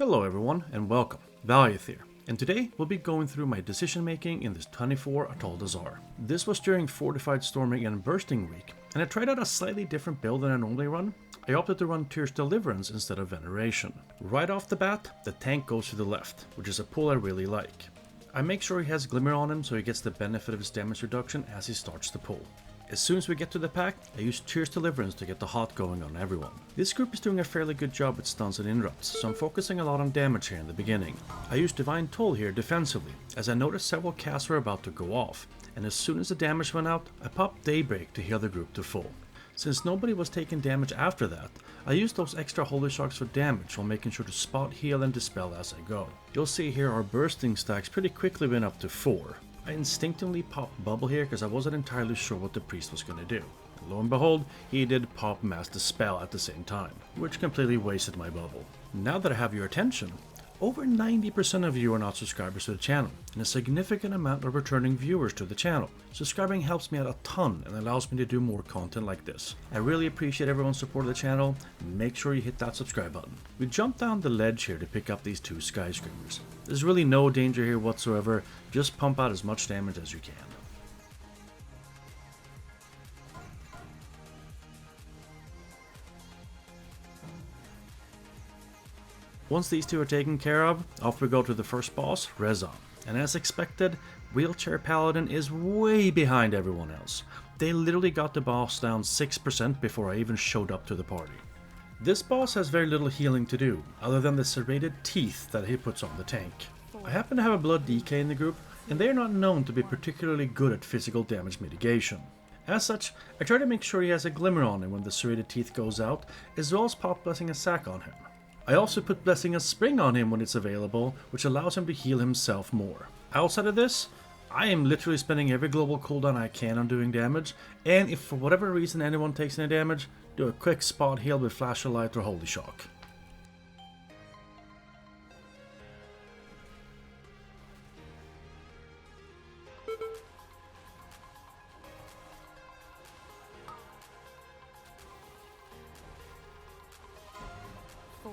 Hello everyone and welcome, Valiath here, and today we'll be going through my decision making in this 24 Atal'Dazar. This was during Fortified Storming and Bursting week, and I tried out a slightly different build than I normally run. I opted to run Deliverance instead of Veneration. Right off the bat, the tank goes to the left, which is a pull I really like. I make sure he has Glimmer on him so he gets the benefit of his damage reduction as he starts the pull. As soon as we get to the pack, I use Deliverance to get the hot going on everyone. This group is doing a fairly good job with stuns and interrupts, so I'm focusing a lot on damage here in the beginning. I use Divine Toll here defensively, as I noticed several casts were about to go off, and as soon as the damage went out, I popped Daybreak to heal the group to full. Since nobody was taking damage after that, I used those extra Holy Shocks for damage while making sure to spot, heal and dispel as I go. You'll see here our bursting stacks pretty quickly went up to 4. I instinctively popped Bubble here because I wasn't entirely sure what the priest was going to do. And lo and behold, he did pop Mass Dispel at the same time, which completely wasted my bubble. Now that I have your attention, over 90% of you are not subscribers to the channel, and a significant amount are returning viewers to the channel. Subscribing helps me out a ton and allows me to do more content like this. I really appreciate everyone's support of the channel, and make sure you hit that subscribe button. We jump down the ledge here to pick up these two Skyscreamers. There's really no danger here whatsoever, just pump out as much damage as you can. Once these two are taken care of, off we go to the first boss, Rezani. And as expected, Wheelchair Paladin is way behind everyone else. They literally got the boss down 6% before I even showed up to the party. This boss has very little healing to do, other than the serrated teeth that he puts on the tank. I happen to have a Blood DK in the group, and they are not known to be particularly good at physical damage mitigation. As such, I try to make sure he has a Glimmer on him when the serrated teeth goes out, as well as pop Blessing a Sack on him. I also put Blessing a Spring on him when it's available, which allows him to heal himself more. Outside of this, I am literally spending every global cooldown I can on doing damage, and if for whatever reason anyone takes any damage, do a quick spot heal with Flash of Light or Holy Shock. Four,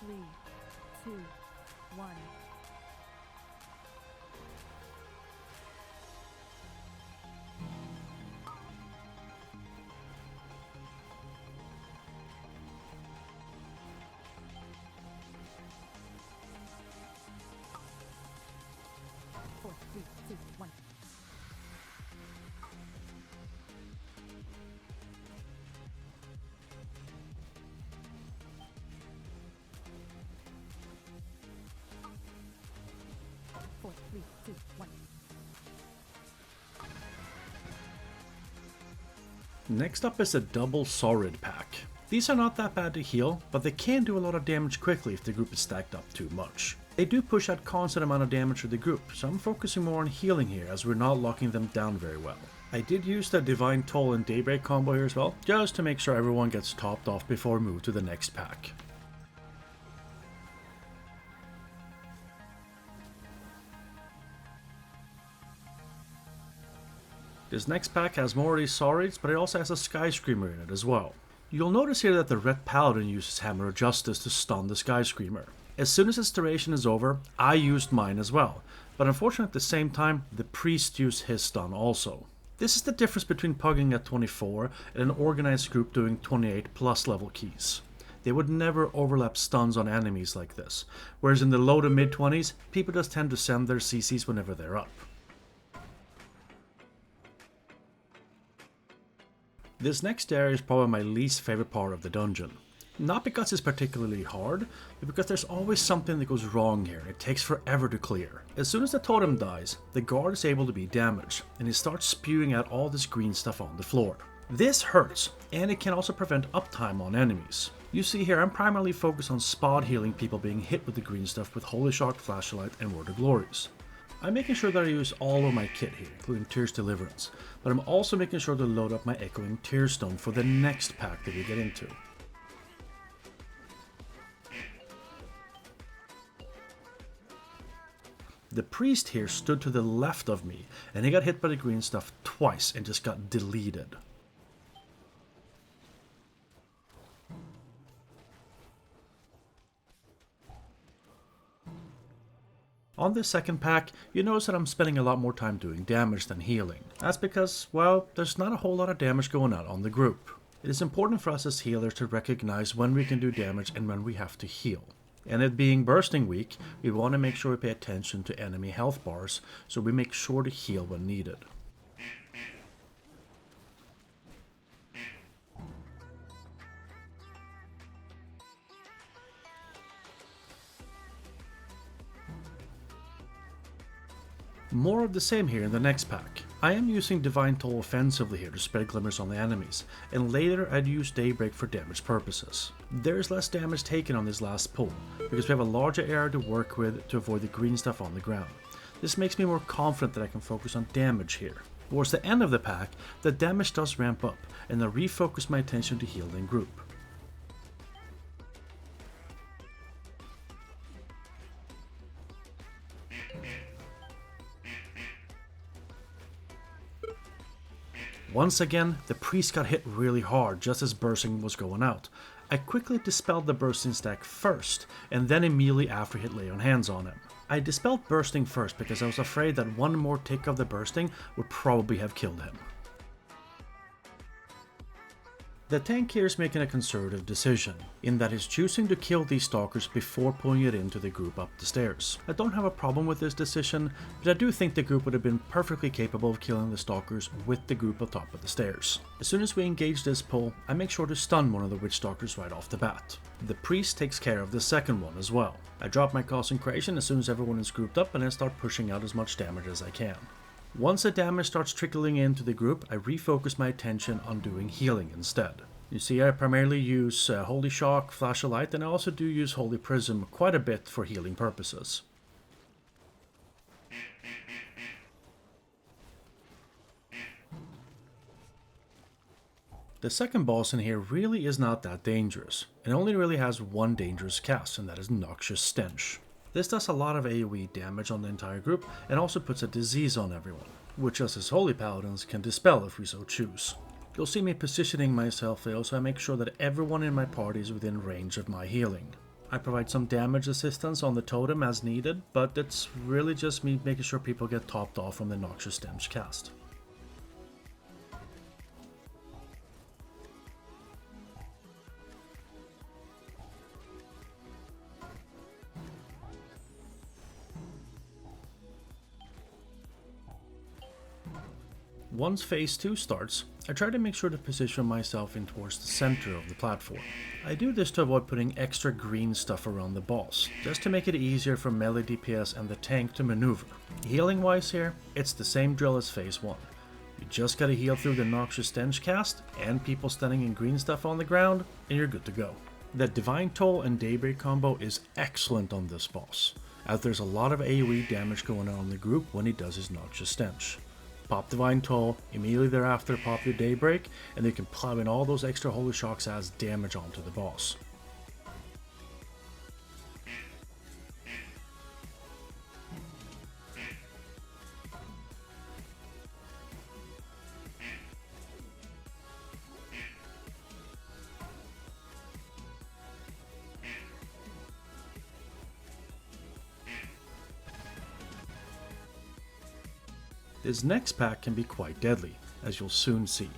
three, two, one. Four, three, two, one. Four, three, two, one. Next up is a double Saurid pack. These are not that bad to heal, but they can do a lot of damage quickly if the group is stacked up too much. They do push out constant amount of damage to the group, so I'm focusing more on healing here as we're not locking them down very well. I did use the Divine Toll and Daybreak combo here as well, just to make sure everyone gets topped off before we move to the next pack. This next pack has more of these Saurids, but it also has a Skyscreamer in it as well. You'll notice here that the Red Paladin uses Hammer of Justice to stun the Skyscreamer. As soon as his duration is over, I used mine as well, but unfortunately at the same time, the Priest used his stun also. This is the difference between pugging at 24 and an organized group doing 28 plus level keys. They would never overlap stuns on enemies like this, whereas in the low to mid 20s, people just tend to send their CCs whenever they're up. This next area is probably my least favorite part of the dungeon. Not because it's particularly hard, but because there's always something that goes wrong here and it takes forever to clear. As soon as the totem dies, the guard is able to be damaged, and it starts spewing out all this green stuff on the floor. This hurts, and it can also prevent uptime on enemies. You see here I'm primarily focused on spot healing people being hit with the green stuff with Holy Shock, Flashlight, and Word of Glories. I'm making sure that I use all of my kit here, including Tyr's Deliverance, but I'm also making sure to load up my Echoing Tearstone for the next pack that we get into. The priest here stood to the left of me, and he got hit by the green stuff twice and just got deleted. On this second pack, you notice that I'm spending a lot more time doing damage than healing. That's because, well, there's not a whole lot of damage going out on the group. It is important for us as healers to recognize when we can do damage and when we have to heal. And it being bursting week, we want to make sure we pay attention to enemy health bars, so we make sure to heal when needed. More of the same here in the next pack. I am using Divine Toll offensively here to spread glimmers on the enemies, and later I'd use Daybreak for damage purposes. There is less damage taken on this last pull, because we have a larger area to work with to avoid the green stuff on the ground. This makes me more confident that I can focus on damage here. Towards the end of the pack, the damage does ramp up, and I refocus my attention to heal in group. Once again, the priest got hit really hard just as bursting was going out. I quickly dispelled the bursting stack first, and then immediately after hit lay on hands on him. I dispelled bursting first because I was afraid that one more tick of the bursting would probably have killed him. The tank here is making a conservative decision, in that he's choosing to kill these stalkers before pulling it into the group up the stairs. I don't have a problem with this decision, but I do think the group would have been perfectly capable of killing the stalkers with the group on top of the stairs. As soon as we engage this pull, I make sure to stun one of the witch stalkers right off the bat. The priest takes care of the second one as well. I drop my concentration as soon as everyone is grouped up and I start pushing out as much damage as I can. Once the damage starts trickling into the group, I refocus my attention on doing healing instead. You see, I primarily use Holy Shock, Flash of Light, and I also do use Holy Prism quite a bit for healing purposes. The second boss in here really is not that dangerous. It only really has one dangerous cast, and that is Noxious Stench. This does a lot of AoE damage on the entire group and also puts a disease on everyone, which us as Holy Paladins can dispel if we so choose. You'll see me positioning myself though, so I make sure that everyone in my party is within range of my healing. I provide some damage assistance on the totem as needed, but it's really just me making sure people get topped off from the Noxious Stench cast. Once phase 2 starts, I try to make sure to position myself in towards the center of the platform. I do this to avoid putting extra green stuff around the boss, just to make it easier for melee DPS and the tank to maneuver. Healing wise here, it's the same drill as phase 1. You just gotta heal through the Noxious Stench cast and people standing in green stuff on the ground, and you're good to go. The Divine Toll and Daybreak combo is excellent on this boss, as there's a lot of AoE damage going on in the group when he does his Noxious Stench. Pop Divine Toll, immediately thereafter pop your Daybreak, and you can plow in all those extra Holy Shocks as damage onto the boss. This next pack can be quite deadly, as you'll soon see.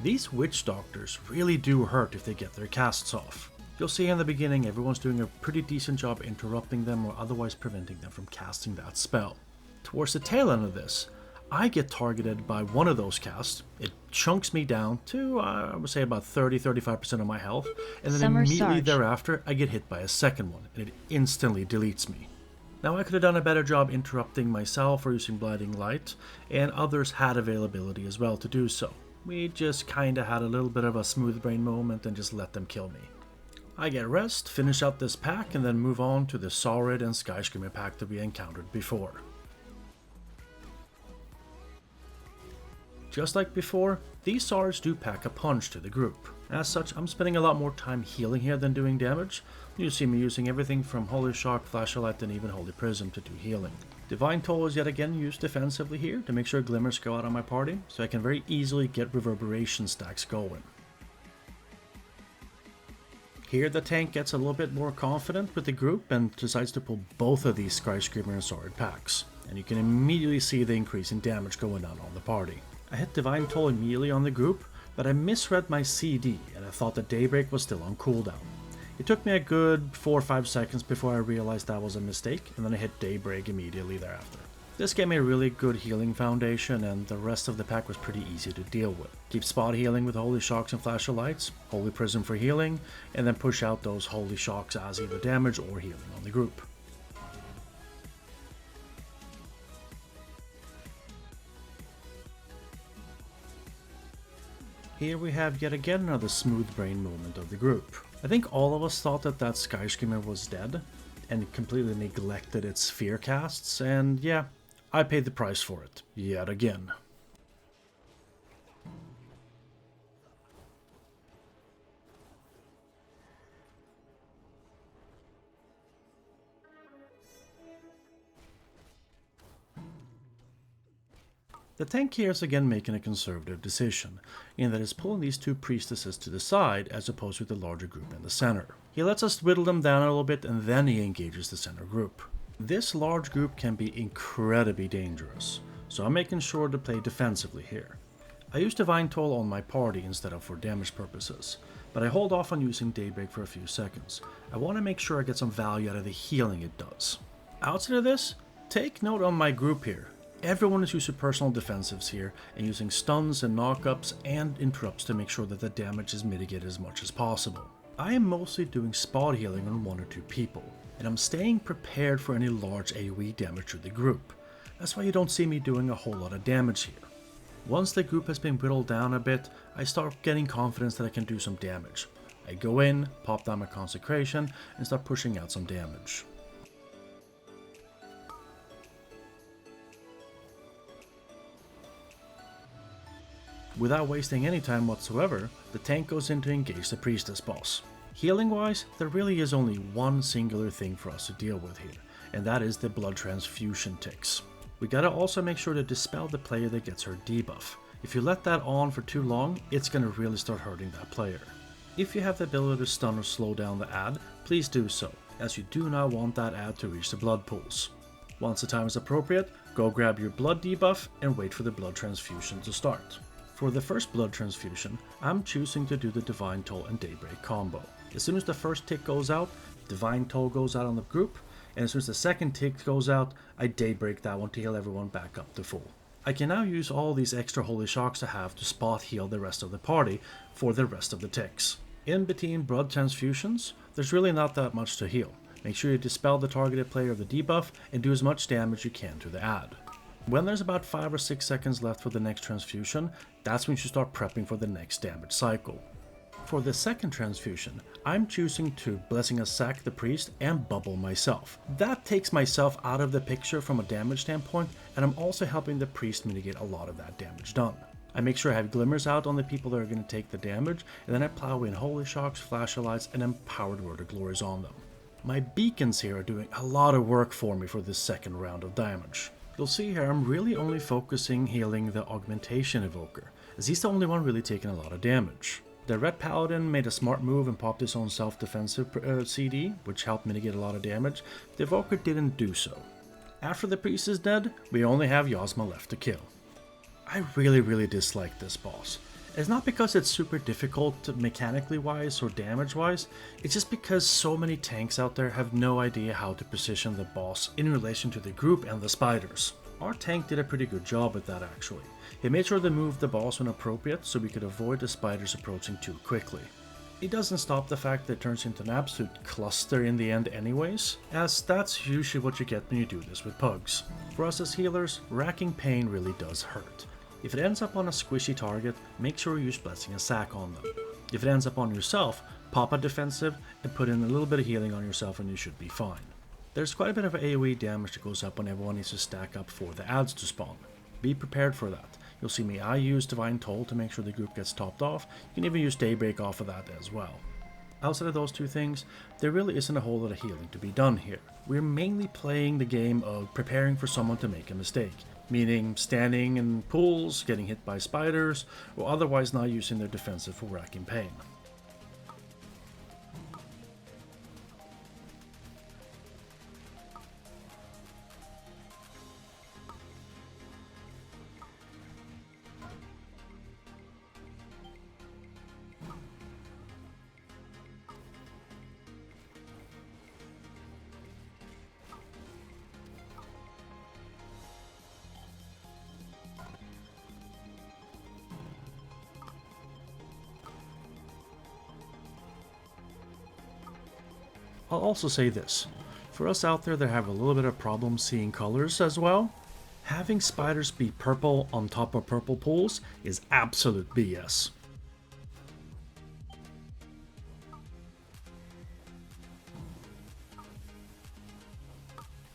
These Witch Doctors really do hurt if they get their casts off. You'll see in the beginning everyone's doing a pretty decent job interrupting them or otherwise preventing them from casting that spell. Towards the tail end of this, I get targeted by one of those casts, it chunks me down to, I would say about 30-35% of my health, and then immediately thereafter I get hit by a second one, and it instantly deletes me. Now I could have done a better job interrupting myself or using Blinding Light, and others had availability as well to do so. We just kinda had a little bit of a smooth brain moment and just let them kill me. I get rest, finish out this pack, and then move on to the Saurid and Sky Screamer pack that we encountered before. Just like before, these Saurids do pack a punch to the group. As such, I'm spending a lot more time healing here than doing damage. You'll see me using everything from Holy Shock, Flash of Light, and even Holy Prism to do healing. Divine Toll is yet again used defensively here to make sure glimmers go out on my party, so I can very easily get reverberation stacks going. Here the tank gets a little bit more confident with the group and decides to pull both of these Skyscraper and Sword packs, and you can immediately see the increase in damage going on the party. I hit Divine Toll immediately on the group, but I misread my CD and I thought that Daybreak was still on cooldown. It took me a good 4 or 5 seconds before I realized that was a mistake, and then I hit Daybreak immediately thereafter. This gave me a really good healing foundation, and the rest of the pack was pretty easy to deal with. Keep spot healing with Holy Shocks and Flash of Lights, Holy Prism for healing, and then push out those Holy Shocks as either damage or healing on the group. Here we have yet again another smooth brain moment of the group. I think all of us thought that Skyscreamer was dead, and completely neglected its fear casts, and yeah, I paid the price for it, yet again. The tank here is again making a conservative decision, in that it's pulling these two priestesses to the side as opposed to the larger group in the center. He lets us whittle them down a little bit and then he engages the center group. This large group can be incredibly dangerous, so I'm making sure to play defensively here. I use Divine Toll on my party instead of for damage purposes, but I hold off on using Daybreak for a few seconds. I want to make sure I get some value out of the healing it does. Outside of this, take note on my group here. Everyone is using personal defensives here and using stuns and knockups and interrupts to make sure that the damage is mitigated as much as possible. I am mostly doing spot healing on 1 or 2 people, and I'm staying prepared for any large AoE damage to the group. That's why you don't see me doing a whole lot of damage here. Once the group has been whittled down a bit, I start getting confidence that I can do some damage. I go in, pop down my Consecration, and start pushing out some damage. Without wasting any time whatsoever, the tank goes in to engage the Priestess boss. Healing wise, there really is only one singular thing for us to deal with here, and that is the blood transfusion ticks. We gotta also make sure to dispel the player that gets her debuff. If you let that on for too long, it's gonna really start hurting that player. If you have the ability to stun or slow down the ad, please do so, as you do not want that ad to reach the blood pools. Once the time is appropriate, go grab your blood debuff and wait for the blood transfusion to start. For the first blood transfusion, I'm choosing to do the Divine Toll and Daybreak combo. As soon as the first tick goes out, Divine Toll goes out on the group, and as soon as the second tick goes out, I Daybreak that one to heal everyone back up to full. I can now use all these extra Holy Shocks I have to spot heal the rest of the party for the rest of the ticks. In between blood transfusions, there's really not that much to heal. Make sure you dispel the targeted player of the debuff and do as much damage you can to the ad. When there's about 5 or 6 seconds left for the next transfusion, that's when you should start prepping for the next damage cycle. For the second transfusion, I'm choosing to Blessing a Sack the Priest and Bubble myself. That takes myself out of the picture from a damage standpoint, and I'm also helping the Priest mitigate a lot of that damage done. I make sure I have Glimmers out on the people that are going to take the damage, and then I plow in Holy Shocks, Flash of Lights, and Empowered Word of Glories on them. My beacons here are doing a lot of work for me for this second round of damage. You'll see here I'm really only focusing healing the Augmentation Evoker, as he's the only one really taking a lot of damage. The Red Paladin made a smart move and popped his own self-defensive CD, which helped mitigate a lot of damage. The Evoker didn't do so. After the Priest is dead, we only have Yasma left to kill. I really dislike this boss. It's not because it's super difficult mechanically wise or damage wise, it's just because so many tanks out there have no idea how to position the boss in relation to the group and the spiders. Our tank did a pretty good job at that actually. He made sure to move the boss when appropriate so we could avoid the spiders approaching too quickly. It doesn't stop the fact that it turns into an absolute cluster in the end anyways, as that's usually what you get when you do this with pugs. For us as healers, racking pain really does hurt. If it ends up on a squishy target, make sure you use Blessing a Sack on them. If it ends up on yourself, pop a defensive and put in a little bit of healing on yourself and you should be fine. There's quite a bit of AoE damage that goes up when everyone needs to stack up for the ads to spawn. Be prepared for that. You'll see me, I use Divine Toll to make sure the group gets topped off. You can even use Daybreak off of that as well. Outside of those two things, there really isn't a whole lot of healing to be done here. We're mainly playing the game of preparing for someone to make a mistake. Meaning standing in pools, getting hit by spiders, or otherwise not using their defensive for racking pain. I'll also say this. For us out there that have a little bit of problem seeing colors as well, having spiders be purple on top of purple pools is absolute BS.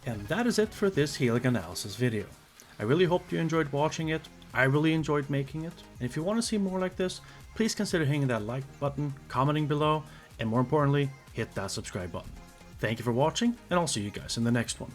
And that is it for this Helic analysis video. I really hope you enjoyed watching it. I really enjoyed making it. And if you want to see more like this, please consider hitting that like button, commenting below, and more importantly, hit that subscribe button. Thank you for watching, and I'll see you guys in the next one.